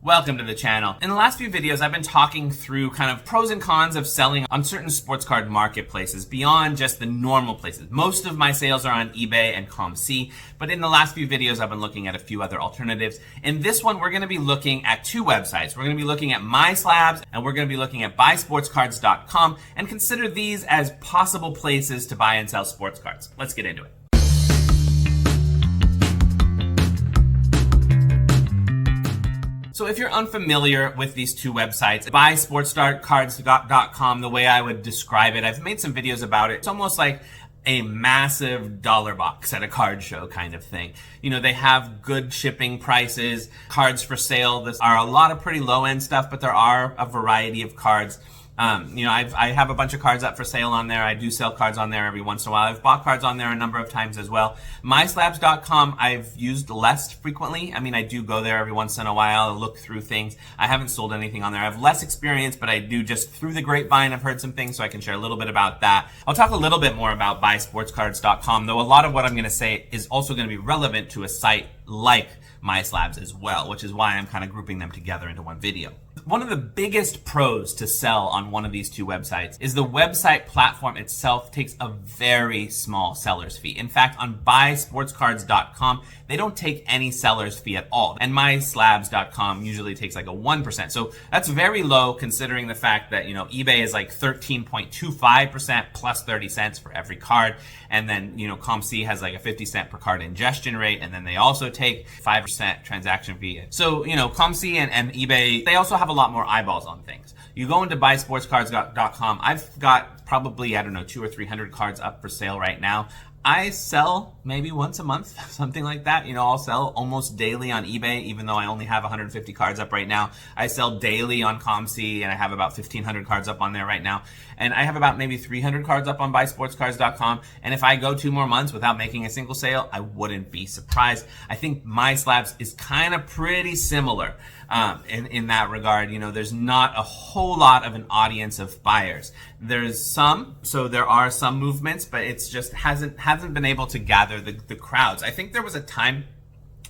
Welcome to the channel. In the last few videos, I've been talking through kind of pros and cons of selling on certain sports card marketplaces beyond just the normal places. Most of my sales are on eBay and ComC, but in the last few videos, I've been looking at a few other alternatives. In this one, we're going to be looking at two websites. We're going to be looking at MySlabs and we're going to be looking at buysportscards.com, and consider these as possible places to buy and sell sports cards. Let's get into it. So if you're unfamiliar with these two websites, buysportscards.com, the way I would describe it, I've made some videos about it. It's almost like a massive dollar box at a card show kind of thing. You know, they have good shipping prices, cards for sale. There are a lot of pretty low end stuff, but there are a variety of cards. I have a bunch of cards up for sale on there. I do sell cards on there every once in a while. I've bought cards on there a number of times as well. MySlabs.com I've used less frequently. I mean, I do go there every once in a while, look through things. I haven't sold anything on there. I have less experience, but I do just through the grapevine. I've heard some things, so I can share a little bit about that. I'll talk a little bit more about buysportscards.com, though a lot of what I'm going to say is also going to be relevant to a site like MySlabs as well, which is why I'm kind of grouping them together into one video. One of the biggest pros to sell on one of these two websites is the website platform itself takes a very small seller's fee. In fact, on buysportscards.com, they don't take any seller's fee at all. And MySlabs.com usually takes like a 1%. So that's very low considering the fact that, you know, eBay is like 13.25% plus 30 cents for every card. And then, you know, ComC has like a 50 cent per card ingestion rate. And then they also take 5% transaction fee. So, you know, ComC and eBay, they also have a lot more eyeballs on things. You go into buysportscards.com. I've got probably, 200 or 300 cards up for sale right now. I sell maybe once a month, something like that. You know, I'll sell almost daily on eBay, even though I only have 150 cards up right now. I sell daily on ComC, and I have about 1,500 cards up on there right now. And I have about maybe 300 cards up on buysportscards.com. And if I go 2 more months without making a single sale, I wouldn't be surprised. I think MySlabs is kind of pretty similar in that regard. You know, there's not a whole lot of an audience of buyers. There's some, so there are some movements, but it's just hasn't been able to gather the crowds. I think there was a time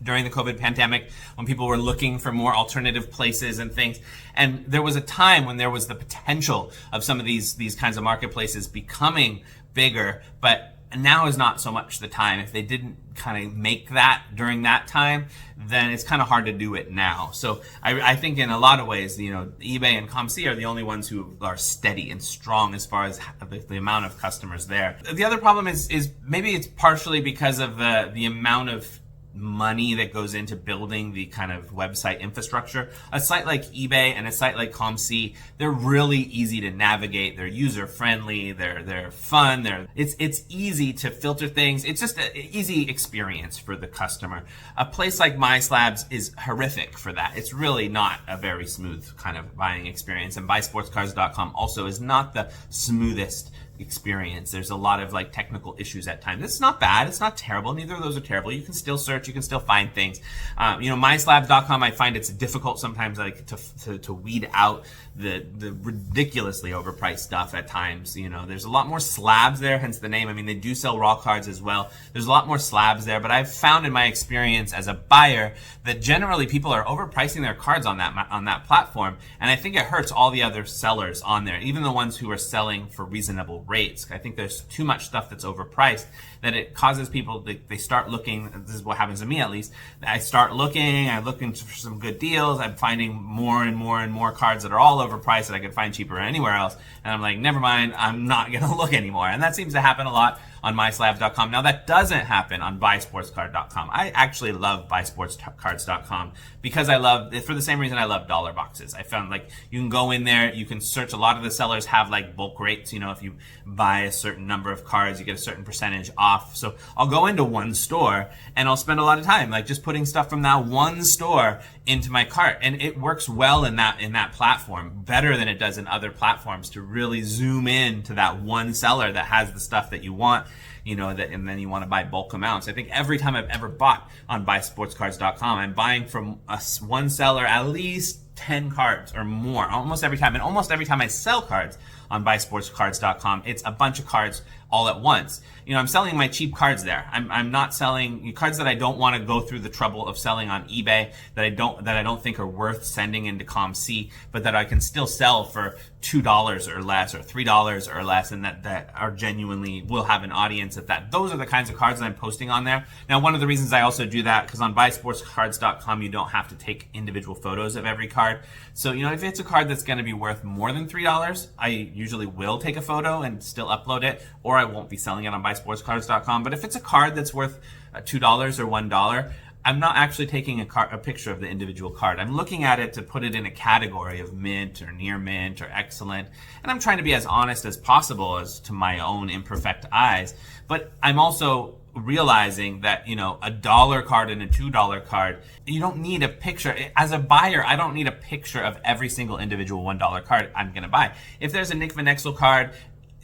during the COVID pandemic when people were looking for more alternative places and things. And there was a time when there was the potential of some of these kinds of marketplaces becoming bigger, but now is not so much the time. If they didn't kind of make that during that time, then it's kind of hard to do it now. So I think in a lot of ways, you know, eBay and ComC are the only ones who are steady and strong as far as the amount of customers there. The other problem is maybe it's partially because of the amount of money that goes into building the kind of website infrastructure. A site like eBay and a site like ComC, they're really easy to navigate. They're user friendly. They're fun. It's easy to filter things. It's just an easy experience for the customer. A place like MySlabs is horrific for that. It's really not a very smooth kind of buying experience. And buysportscards.com also is not the smoothest experience. There's a lot of like technical issues at times. It's not bad. It's not terrible. Neither of those are terrible. You can still search. You can still find things. MySlabs.com, I find it's difficult sometimes like to weed out the ridiculously overpriced stuff at times. You know, there's a lot more slabs there, hence the name. I mean, they do sell raw cards as well. There's a lot more slabs there, but I've found in my experience as a buyer that generally people are overpricing their cards on that platform, and I think it hurts all the other sellers on there, even the ones who are selling for reasonable rates. I think there's too much stuff that's overpriced that it causes people, they start looking, this is what happens to me at least, I'm looking for some good deals, I'm finding more and more and more cards that are all overpriced that I could find cheaper anywhere else, and I'm like, never mind, I'm not going to look anymore. And that seems to happen a lot on MySlabs.com. Now that doesn't happen on buysportscard.com. I actually love buysportscards.com because for the same reason I love dollar boxes. I found like you can go in there, you can search. A lot of the sellers have like bulk rates. You know, if you buy a certain number of cards, you get a certain percentage off. So I'll go into one store and I'll spend a lot of time like just putting stuff from that one store into my cart, and it works well in that platform, better than it does in other platforms, to really zoom in to that one seller that has the stuff that you want. You know, and then you want to buy bulk amounts. I think every time I've ever bought on buysportscards.com, I'm buying from one seller at least 10 cards or more almost every time. And almost every time I sell cards on buysportscards.com, it's a bunch of cards all at once. I'm selling my cheap cards there. I'm not selling cards that I don't want to go through the trouble of selling on eBay, that I don't think are worth sending into ComC, but that I can still sell for $2 or less, or $3 or less, and that are genuinely will have an audience at that. Those are the kinds of cards that I'm posting on there. Now, one of the reasons I also do that, because on buysportscards.com you don't have to take individual photos of every card. So if it's a card that's going to be worth more than $3, I usually will take a photo and still upload it, or I won't be selling it on buysportscards.com. But if it's a card that's worth $2 or $1, I'm not actually taking a picture of the individual card. I'm looking at it to put it in a category of mint or near mint or excellent. And I'm trying to be as honest as possible as to my own imperfect eyes. But I'm also realizing that, a $1 card and a $2 card, you don't need a picture. As a buyer, I don't need a picture of every single individual $1 card I'm going to buy. If there's a Nick Van Exel card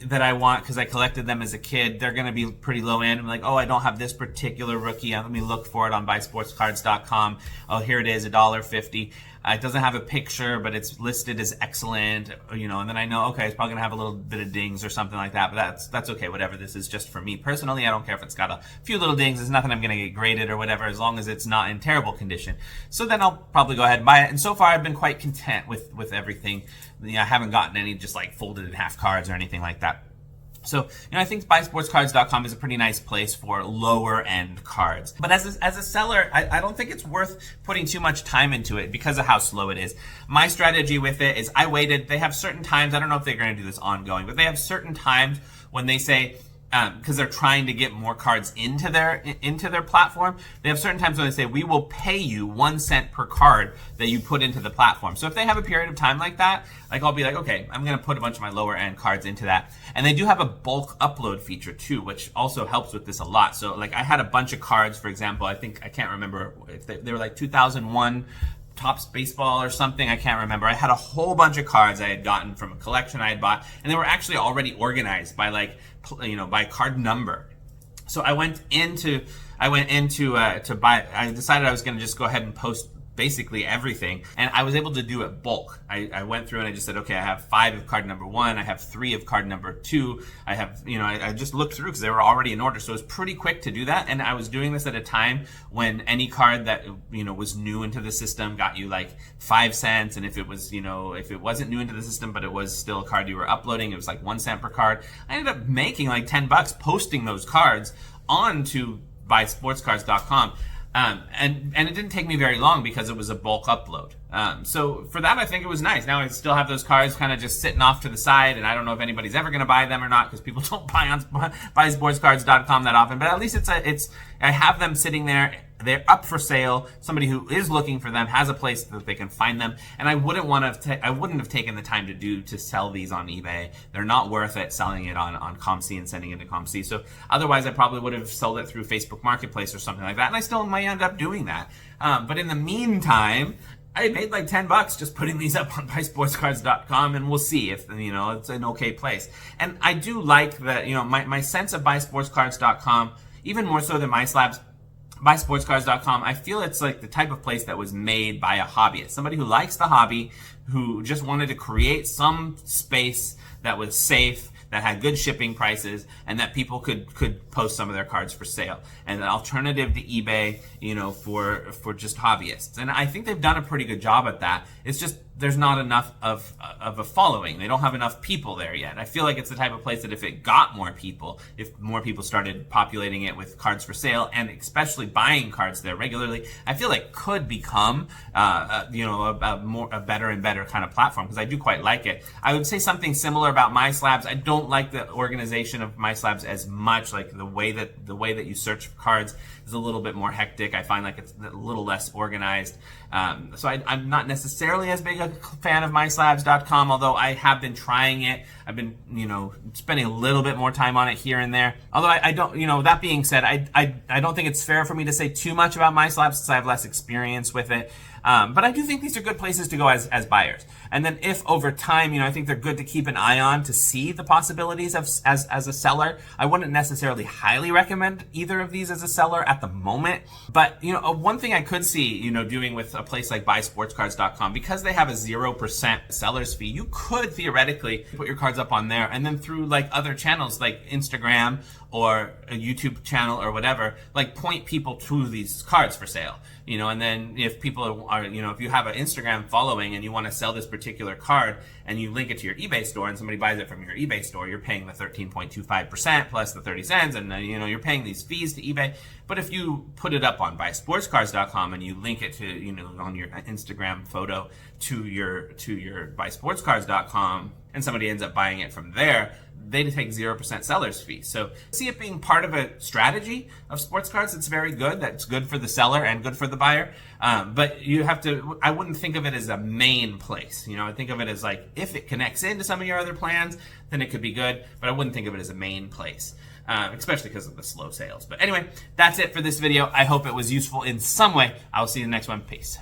that I want because I collected them as a kid, they're going to be pretty low end. I'm like, oh, I don't have this particular rookie. Let me look for it on buysportscards.com. Oh, here it is, $1.50. It doesn't have a picture, but it's listed as excellent, and then I know, okay, it's probably gonna have a little bit of dings or something like that, but that's okay, whatever. This is just for me personally. I don't care if it's got a few little dings. It's nothing I'm gonna get graded or whatever, as long as it's not in terrible condition. So then I'll probably go ahead and buy it. And so far I've been quite content with everything. I haven't gotten any just like folded in half cards or anything like that. So, I think buysportscards.com is a pretty nice place for lower end cards. But as a seller, I don't think it's worth putting too much time into it because of how slow it is. My strategy with it is I waited. They have certain times. I don't know if they're going to do this ongoing, but they have certain times when they say, because they're trying to get more cards into their platform. They have certain times when they say, we will pay you 1 cent per card that you put into the platform. So if they have a period of time like that, I'll be like, okay, I'm going to put a bunch of my lower end cards into that. And they do have a bulk upload feature too, which also helps with this a lot. So I had a bunch of cards, for example, I can't remember if they were like 2001 Topps baseball or something, I can't remember. I had a whole bunch of cards I had gotten from a collection I had bought, and they were actually already organized by by card number. So I went into to buy. I decided I was going to just go ahead and post basically everything, and I was able to do it bulk. I went through and I just said, okay, I have 5 of card number 1, I have 3 of card number 2, I have, I just looked through because they were already in order, so it was pretty quick to do that. And I was doing this at a time when any card that was new into the system got you like 5 cents, and if it was if it wasn't new into the system but it was still a card you were uploading, it was like 1 cent per card. I ended up making like $10 posting those cards onto buysportscards.com. And it didn't take me very long because it was a bulk upload. So for that, I think it was nice. Now I still have those cards kind of just sitting off to the side, and I don't know if anybody's ever going to buy them or not because people don't buy on buysportscards.com that often. But at least I have them sitting there. They're up for sale. Somebody who is looking for them has a place that they can find them. And I wouldn't have taken the time to sell these on eBay. They're not worth it selling it on ComC and sending it to ComC. So otherwise, I probably would have sold it through Facebook Marketplace or something like that. And I still might end up doing that. But in the meantime, I made like $10 just putting these up on buysportscards.com, and we'll see if it's an okay place. And I do like that. My sense of buysportscards.com, even more so than MySlabs, buysportscards.com, I feel it's like the type of place that was made by a hobbyist, somebody who likes the hobby, who just wanted to create some space that was safe, that had good shipping prices, and that people could post some of their cards for sale, and an alternative to eBay, for just hobbyists. And I think they've done a pretty good job at that. It's just there's not enough of a following. They don't have enough people there yet. I feel like it's the type of place that if it got more people, if more people started populating it with cards for sale, and especially buying cards there regularly, I feel like could become a better and better kind of platform, because I do quite like it. I would say something similar about MySlabs. I don't like the organization of MySlabs as much. Like the way that you search for cards is a little bit more hectic. I find like it's a little less organized. So I'm not necessarily as big a fan of MySlabs.com, although I have been trying it. I've been, spending a little bit more time on it here and there. Although I don't, that being said, I don't think it's fair for me to say too much about MySlabs since I have less experience with it. But I do think these are good places to go as buyers. And then if over time, I think they're good to keep an eye on to see the possibilities of as a seller. I wouldn't necessarily highly recommend either of these as a seller at the moment. But, one thing I could see, doing with a place like buysportscards.com, because they have a 0% seller's fee, you could theoretically put your cards up on there, and then through like other channels like Instagram or a YouTube channel or whatever, like point people to these cards for sale, and then if people are, if you have an Instagram following and you want to sell this particular card and you link it to your eBay store and somebody buys it from your eBay store, you're paying the 13.25% plus the 30 cents, and you're paying these fees to eBay. But if you put it up on buysportscards.com and you link it to, on your Instagram photo to your buysportscards.com, and somebody ends up buying it from there, they take 0% seller's fee. So see it being part of a strategy of sports cards. It's very good. That's good for the seller and good for the buyer. But you have to, I wouldn't think of it as a main place. I think of it as like, if it connects into some of your other plans, then it could be good. But I wouldn't think of it as a main place. Especially because of the slow sales. But anyway, that's it for this video. I hope it was useful in some way. I'll see you in the next one. Peace.